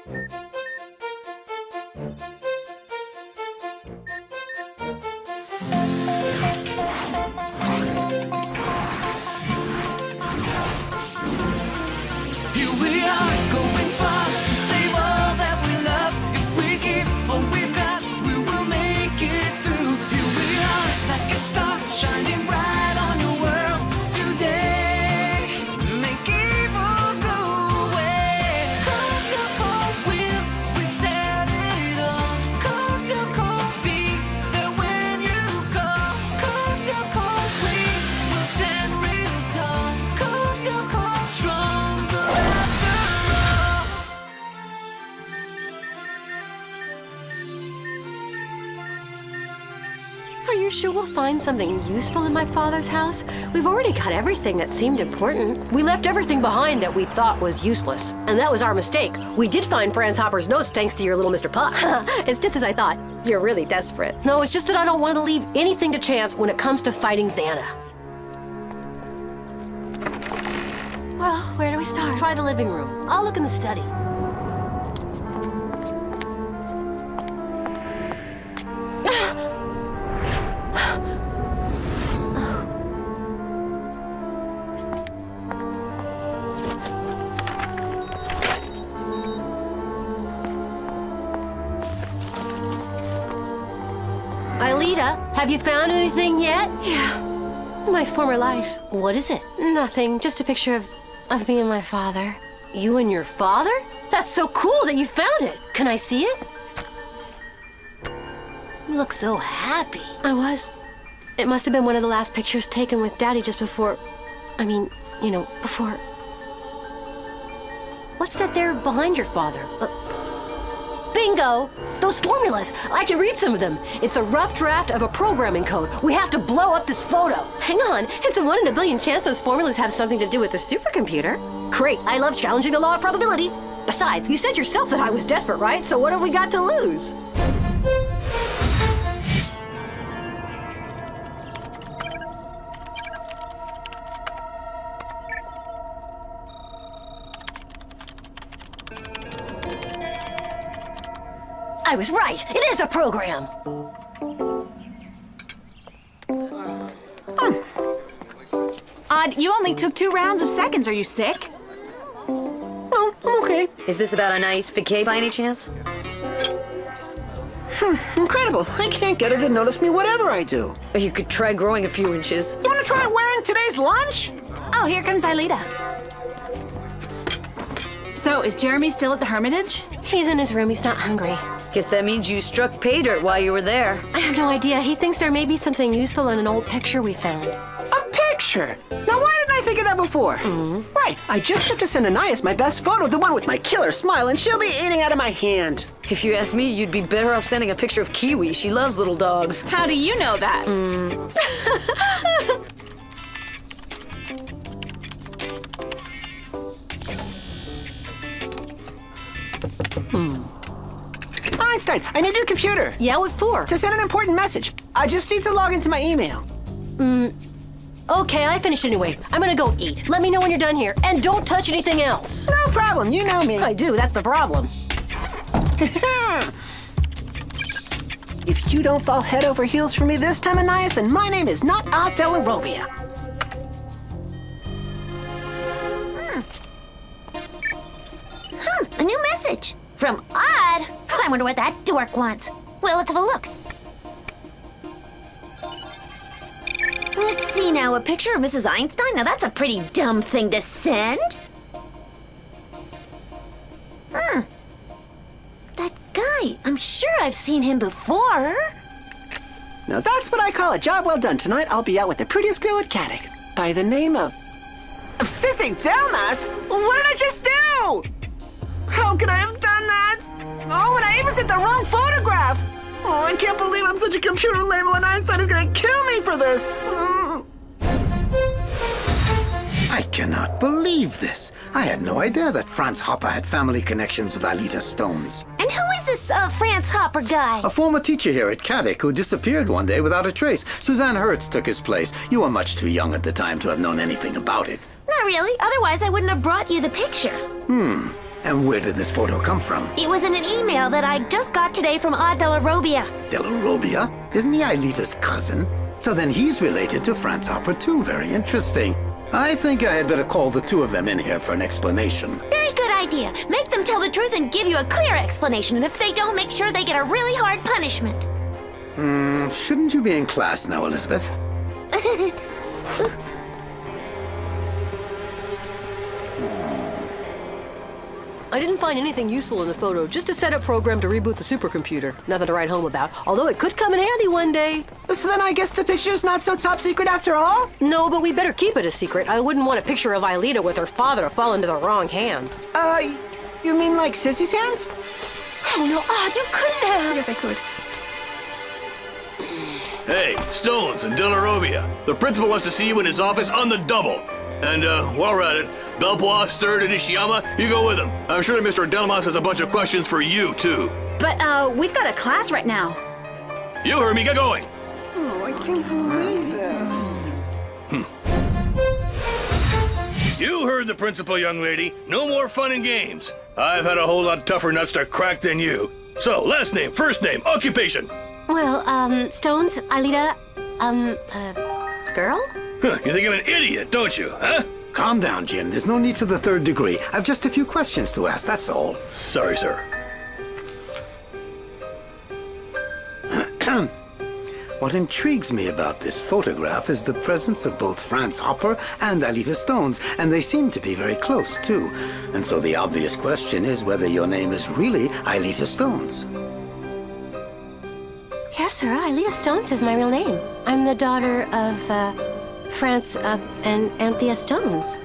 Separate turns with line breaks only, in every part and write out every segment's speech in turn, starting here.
Here we are, going far to save all that we love. If we give all we've got, we will make it through. Here we are, like a star, shining bright on your world today. Make evil go away. Carve your cold will, we set it all. Carve your cold, be there when you call. Carve your cold, we will stand real tall. Carve your cold, stronger after all.
Are you sure we'll find something useful in my father's house? We've already got everything that seemed important. We left everything behind that we thought was useless. And that was our mistake. We did find Franz Hopper's notes thanks to your little Mr. Puck. It's just as I thought. You're really desperate. No, it's just that I don't want to leave anything to chance when it comes to fighting Xana. Well, where do we start? Try the living room. I'll look in the study. Aelita, have you found anything yet? Yeah. My former life. What is it? Nothing. Just a picture of me and my father. You and your father? That's so cool that you found it. Can I see it? You look so happy. I was. It must have been one of the last pictures taken with Daddy just before... before... What's that there behind your father? Bingo! Those formulas! I can read some of them. It's a rough draft of a programming code. We have to blow up this photo. Hang on, it's a 1 in a billion chance those formulas have something to do with the supercomputer. Great, I love challenging the law of probability. Besides, you said yourself that I was desperate, right? So what have we got to lose? I was right. It is a program.
Odd, you only took 2 rounds of seconds. Are you sick?
Oh, I'm okay.
Is this about a nice vacay by any chance?
Incredible. I can't get her to notice me whatever I do.
Or you could try growing a few inches.
You want to try wearing today's lunch?
Oh, here comes Aelita. So, is Jeremy still at the Hermitage?
He's in his room. He's not hungry.
Guess that means you struck pay dirt while you were there.
I have no idea. He thinks there may be something useful in an old picture we found.
A picture? Now, why didn't I think of that before? Right, I just have to send Anais my best photo, the one with my killer smile, and she'll be eating out of my hand.
If you ask me, you'd be better off sending a picture of Kiwi. She loves little dogs.
How do you know that?
Einstein, I need your computer.
Yeah, what for?
To send an important message. I just need to log into my email.
Okay, I finished anyway. I'm gonna go eat. Let me know when you're done here. And don't touch anything else.
No problem, you know me.
I do, that's the problem.
If you don't fall head over heels for me this time, Anais, then my name is not Adellarobia.
A new message. From Odd. I wonder what that dork wants. Well, let's have a look. Let's see now, a picture of Mrs. Einstein? Now that's a pretty dumb thing to send. That guy, I'm sure I've seen him before.
Now that's what I call a job well done. Tonight I'll be out with the prettiest girl at Caddick by the name of Sissy Delmas. What did I just do? How could I have done that? Oh, and I even sent the wrong photograph. Oh, I can't believe I'm such a computer lame and Einstein is gonna kill me for this.
I cannot believe this. I had no idea that Franz Hopper had family connections with Aelita Stones.
And who is this Franz Hopper guy?
A former teacher here at Caddick who disappeared one day without a trace. Suzanne Hertz took his place. You were much too young at the time to have known anything about it.
Not really. Otherwise, I wouldn't have brought you the picture.
And where did this photo come from?
It was in an email that I just got today from Della Robia.
Della Robia? Isn't he Aelita's cousin? So then he's related to Franz Hopper too. Very interesting. I think I had better call the two of them in here for an explanation.
Very good idea. Make them tell the truth and give you a clear explanation. And if they don't, make sure they get a really hard punishment.
Shouldn't you be in class now, Elizabeth?
I didn't find anything useful in the photo, just a setup program to reboot the supercomputer. Nothing to write home about, although it could come in handy one day.
So then I guess the picture's not so top secret after all?
No, but we better keep it a secret. I wouldn't want a picture of Aelita with her father to fall into the wrong hand.
You mean like Sissy's hands?
Oh no, you couldn't have.
Yes, I could.
Hey, Stones and Della Robia. The principal wants to see you in his office on the double. And, while we're at it, Belpois, Sturt, and Ishiyama, you go with him. I'm sure that Mr. Delmas has a bunch of questions for you, too.
But, we've got a class right now.
You heard me, get going.
Oh, I can't believe this.
You heard the principal, young lady. No more fun and games. I've had a whole lot tougher nuts to crack than you. So, last name, first name, occupation.
Well, Stones, Aelita, girl?
Huh, you think I'm an idiot, don't you, huh?
Calm down, Jim. There's no need for the third degree. I've just a few questions to ask, that's all.
Sorry, sir.
What intrigues me about this photograph is the presence of both Franz Hopper and Aelita Stones, and they seem to be very close, too. And so the obvious question is whether your name is really Aelita Stones.
Yes, sir, Aelita Stones is my real name. I'm the daughter of, Franz, and Anthea Stones.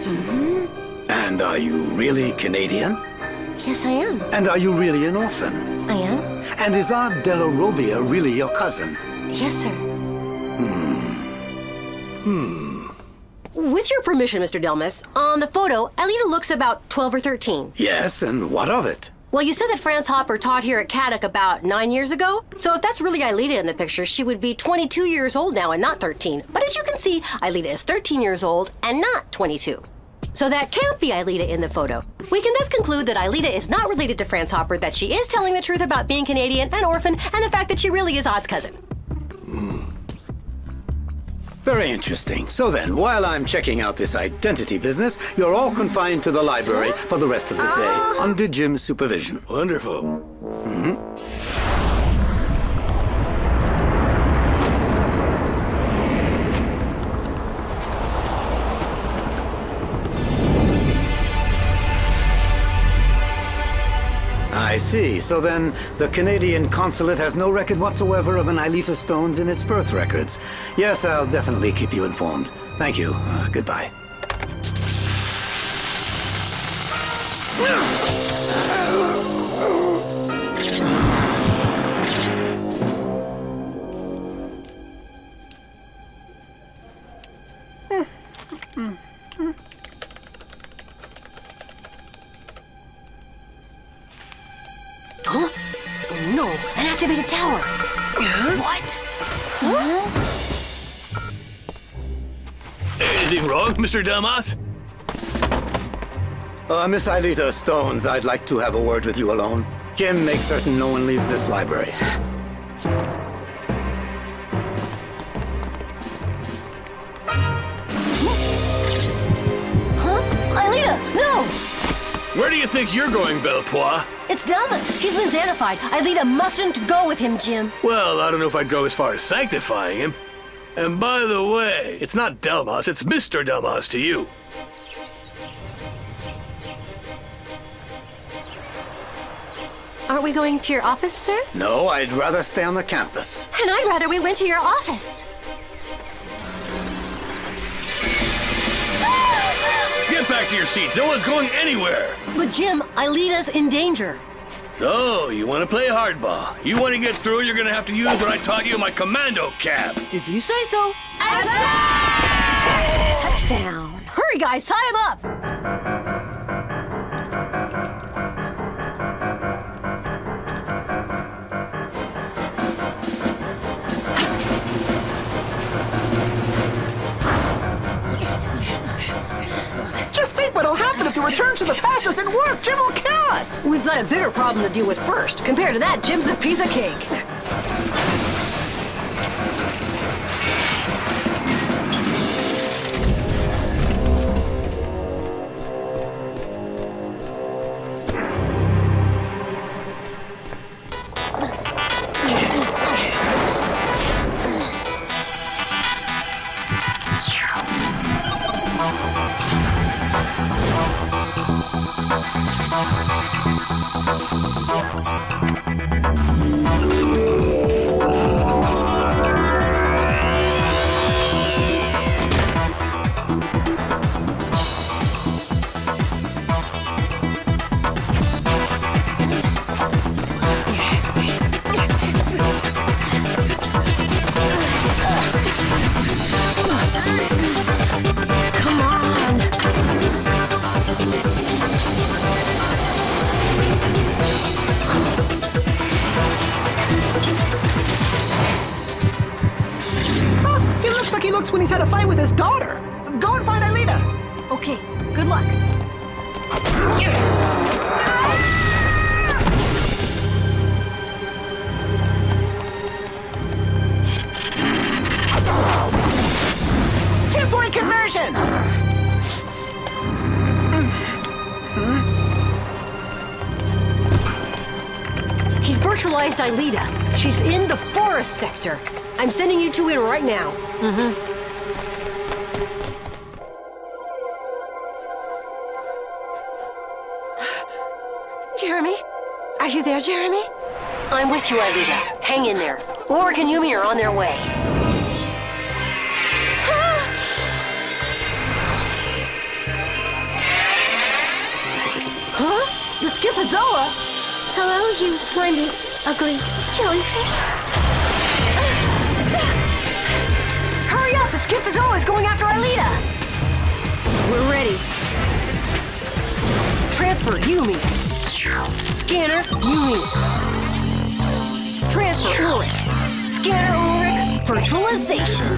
Mm-hmm.
And are you really Canadian?
Yes, I am.
And are you really an orphan?
I am.
And is Aunt Della Robia really your cousin?
Yes, sir. With your permission, Mr. Delmas, on the photo, Aelita looks about 12 or 13.
Yes, and what of it?
Well, you said that Franz Hopper taught here at Caddock about 9 years ago. So if that's really Aelita in the picture, she would be 22 years old now and not 13. But as you can see, Aelita is 13 years old and not 22. So that can't be Aelita in the photo. We can thus conclude that Aelita is not related to Franz Hopper, that she is telling the truth about being Canadian, an orphan, and the fact that she really is Odd's cousin.
Very interesting. So then, while I'm checking out this identity business, you're all confined to the library for the rest of the day, under Jim's supervision.
Wonderful.
I see. So then, the Canadian consulate has no record whatsoever of an Aelita Stones in its birth records. Yes, I'll definitely keep you informed. Thank you. Goodbye.
Huh? Oh, no, an activated tower. What? Huh?
Anything wrong, Mr. Delmas?
Miss Aelita Stones, I'd like to have a word with you alone. Jim, make certain no one leaves this library.
Huh? Aelita, no!
Where do you think you're going, Belpois?
It's Delmas. He's been xanified. Aelita mustn't go with him, Jim.
Well, I don't know if I'd go as far as sanctifying him. And by the way, it's not Delmas, it's Mr. Delmas to you.
Aren't we going to your office, sir?
No, I'd rather stay on the campus.
And I'd rather we went to your office.
Get back to your seats. No one's going anywhere.
But Jim, Aelita's in danger.
So, you want to play hardball. You want to get through, you're going to have to use what I taught you in my commando cab.
If you say so.
Touchdown.
Hurry, guys, tie him up.
Just think what'll happen if the return to the past mouse doesn't work! Jim will kill us!
We've got a bigger problem to deal with first. Compared to that, Jim's a piece of cake.
When he's had a fight with his daughter. Go and find Aelita.
Okay, good luck.
Two-point conversion!
He's virtualized Aelita. She's in the forest sector. I'm sending you two in right now. Jeremy? Are you there, Jeremy? I'm with you, Aelita. Hang in there. Ulrich and Yumi are on their way. Huh? The Cifozoa? Hello, you slimy, ugly jellyfish. Hurry up! The Cifozoa is going after Aelita! We're ready. Transfer, Yumi. Scanner, Yumi. Transfer, Ulrich. Scanner, Ulrich. Virtualization.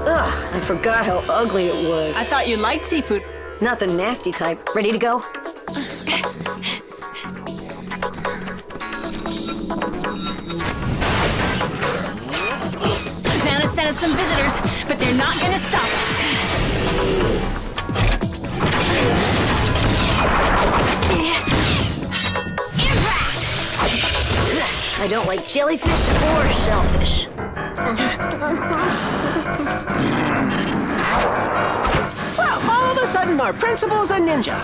Ugh, I forgot how ugly it was.
I thought you liked seafood.
Not the nasty type. Ready to go?
Santa sent us some visitors, but they're not gonna stop us.
I don't like jellyfish or shellfish.
Well, all of a sudden our principal's a ninja.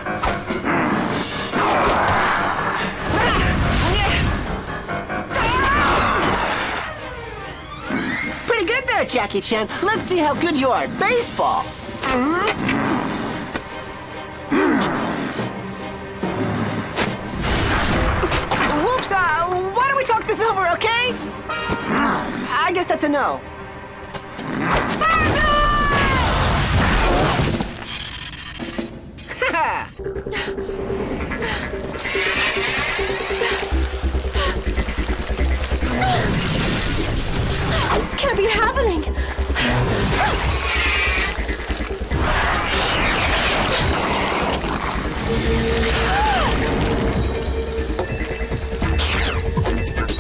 Pretty good there, Jackie Chan. Let's see how good you are at baseball. Whoops, why don't we talk this over, okay? I guess that's a no.
This can't be happening.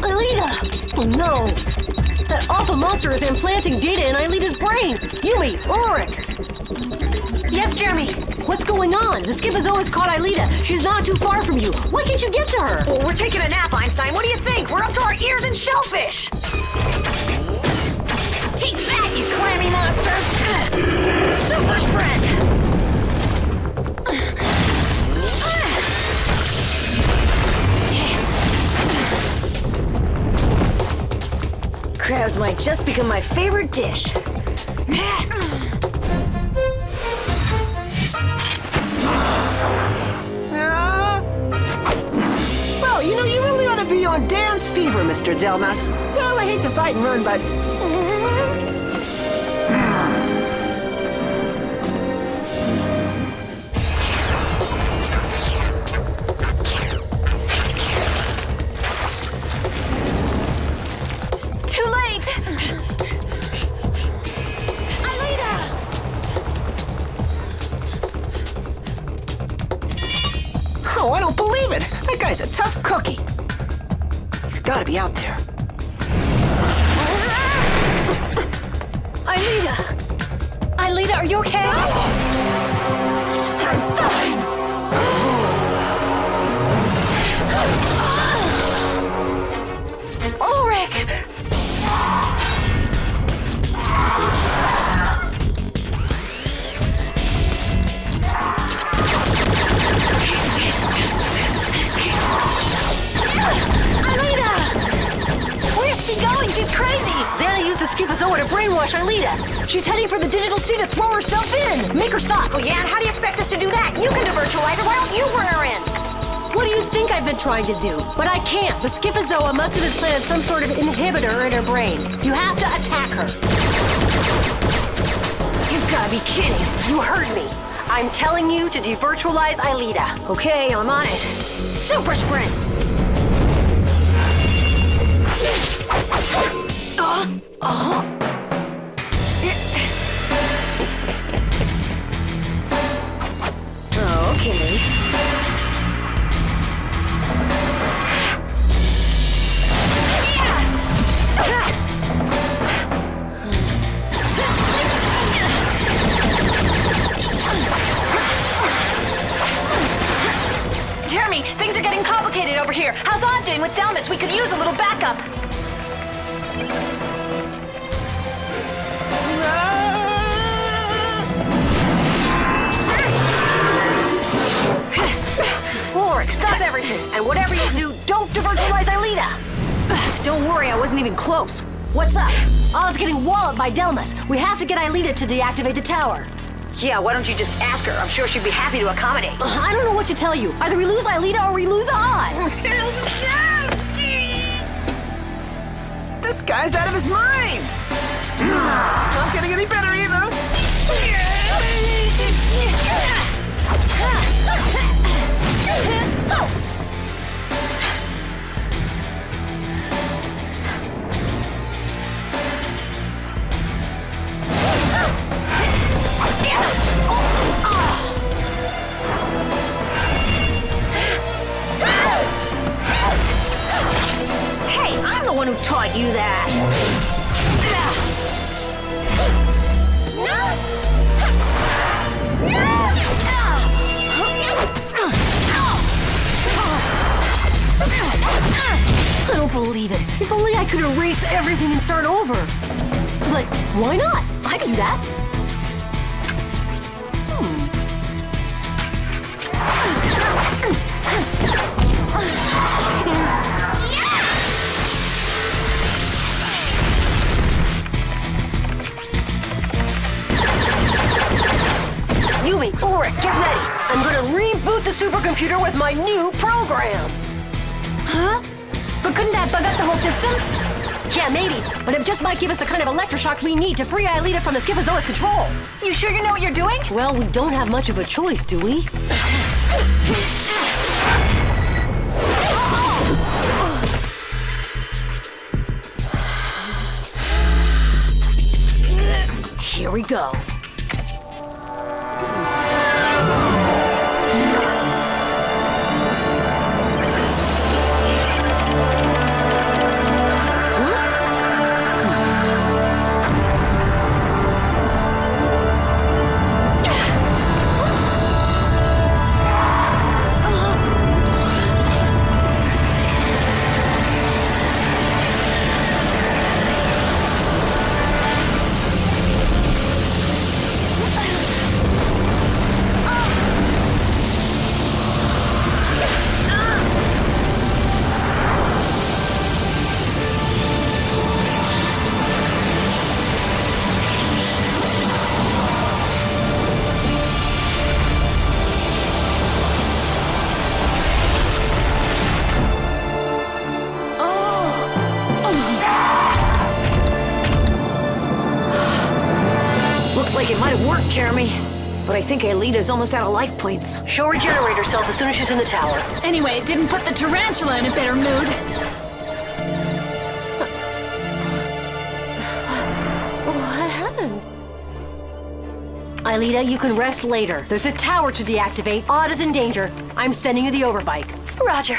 Aelita! Oh no! That awful monster is implanting data in Aelita's brain! Yumi! Ulrich!
Yes, Jeremy.
What's going on? The Cifozoa's caught Aelita. She's not too far from you. Why can't you get to her?
Well, we're taking a nap, Einstein. What do you think? We're up to our ears in shellfish. Take that, you clammy monsters! Super spread!
Crabs might just become my favorite dish.
Well, you know, you really ought to be on dance fever, Mr. Delmas. Well, I hate to fight and run, but... guy's a tough cookie. He's gotta be out there.
Aelita! Aelita, are you okay?
I'm fine.
Ulrich!
Where's she going? She's crazy!
Xana used the Cifozoário to brainwash Aelita. She's heading for the digital sea to throw herself in. Make her stop.
Oh, yeah? And how do you expect us to do that? You can do virtualizer. Why don't you bring her in?
What do you think I've been trying to do? But I can't. The Cifozoa must have implanted some sort of inhibitor in her brain. You have to attack her.
You've gotta be kidding.
You heard me. I'm telling you to devirtualize Aelita.
Okay, I'm on it. Super sprint! Okay.
Jeremy, things are getting complicated over here. How's Odd doing with Delmas? We could use a little backup.
Ulrich, stop everything. And whatever you do, don't devirtualize Aelita.
Don't worry, I wasn't even close. What's up?
I was getting walloped by Delmas. We have to get Aelita to deactivate the tower.
Yeah, why don't you just ask her? I'm sure she'd be happy to accommodate.
I don't know what to tell you. Either we lose Aelita or we lose Odd.
This guy's out of his mind. It's not getting any better either.
Hey, I'm the one who taught you that.
I don't believe it. If only I could erase everything and start over. But why not? I can do that. Yumi, Ulrich, get ready. I'm gonna reboot the supercomputer with my new program.
Huh? But couldn't that bug up the whole system?
Yeah, maybe. But it just might give us the kind of electroshock we need to free Aelita from the Cifozoa's control.
You sure you know what you're doing?
Well, we don't have much of a choice, do we? Here we go.
Like it might have worked, Jeremy. But I think Aelita's almost out of life points.
She'll regenerate herself as soon as she's in the tower.
Anyway, it didn't put the tarantula in a better mood.
What happened? Aelita, you can rest later. There's a tower to deactivate. Odd is in danger. I'm sending you the overbike.
Roger.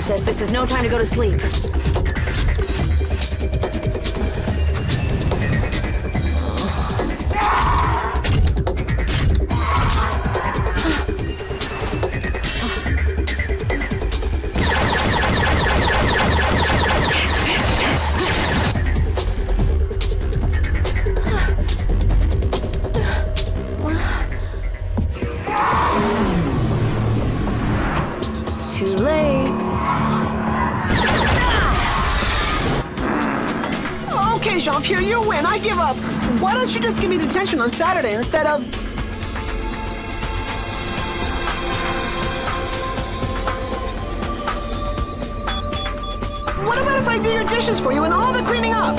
Princess. This is no time to go to sleep. Too late.
Okay, Jean-Pierre, you win. I give up. Why don't you just give me detention on Saturday instead of... What about if I do your dishes for you and all the cleaning up?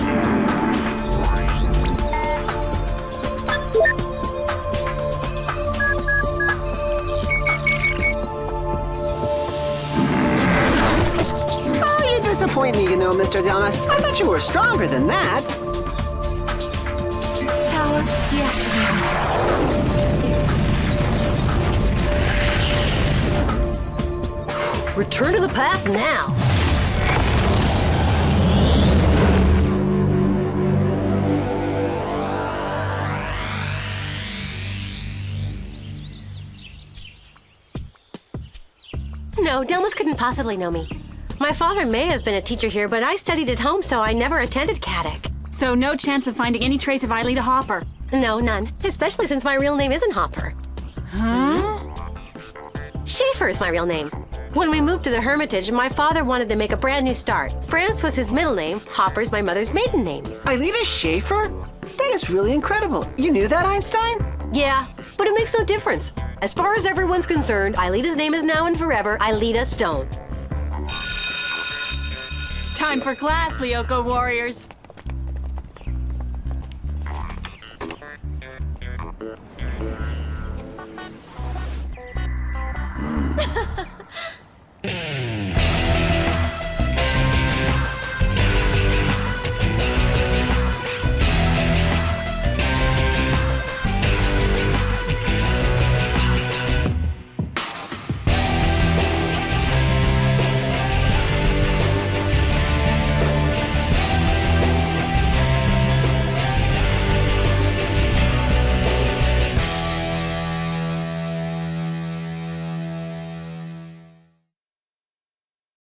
Oh, you disappoint me, Mr. Delmas. I thought you were stronger than that.
Tower deactivated. Return to the past now. No, Delmas couldn't possibly know me. My father may have been a teacher here, but I studied at home, so I never attended Caddick.
So no chance of finding any trace of Aelita Hopper.
No, none. Especially since my real name isn't Hopper.
Huh?
Schaefer is my real name. When we moved to the Hermitage, my father wanted to make a brand new start. Franz was his middle name. Hopper's my mother's maiden name.
Aelita Schaefer? That is really incredible. You knew that, Einstein?
Yeah, but it makes no difference. As far as everyone's concerned, Aelita's name is now and forever Aelita Stone.
Time for class, Lyoko warriors.